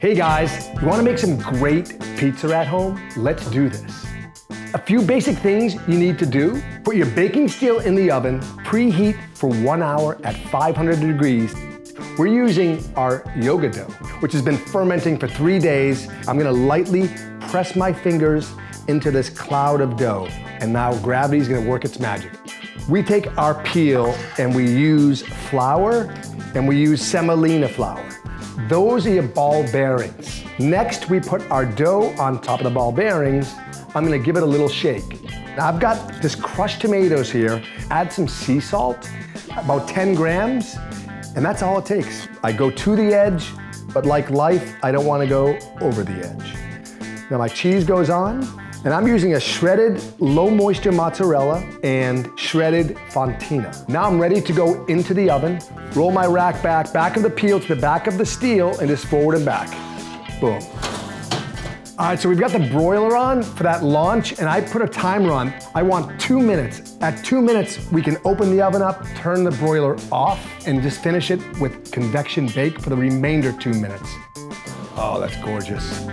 Hey guys, you wanna make some great pizza at home? Let's do this. A few basic things you need to do. Put your baking steel in the oven, preheat for 1 hour at 500 degrees. We're using our yoga dough, which has been fermenting for 3 days. I'm gonna lightly press my fingers into this cloud of dough, and now gravity's gonna work its magic. We take our peel and we use flour, and we use semolina flour. Those are your ball bearings. Next, we put our dough on top of the ball bearings. I'm gonna give it a little shake. Now I've got this crushed tomatoes here. Add some sea salt, about 10 grams, and that's all it takes. I go to the edge, but like life, I don't wanna go over the edge. Now my cheese goes on, and I'm using a shredded low moisture mozzarella and shredded fontina. Now I'm ready to go into the oven, roll my rack back of the peel to the back of the steel, and just forward and back. Boom. All right, so we've got the broiler on for that launch, and I put a timer on. I want 2 minutes. At 2 minutes, we can open the oven up, turn the broiler off, and just finish it with convection bake for the remainder 2 minutes. Oh, that's gorgeous.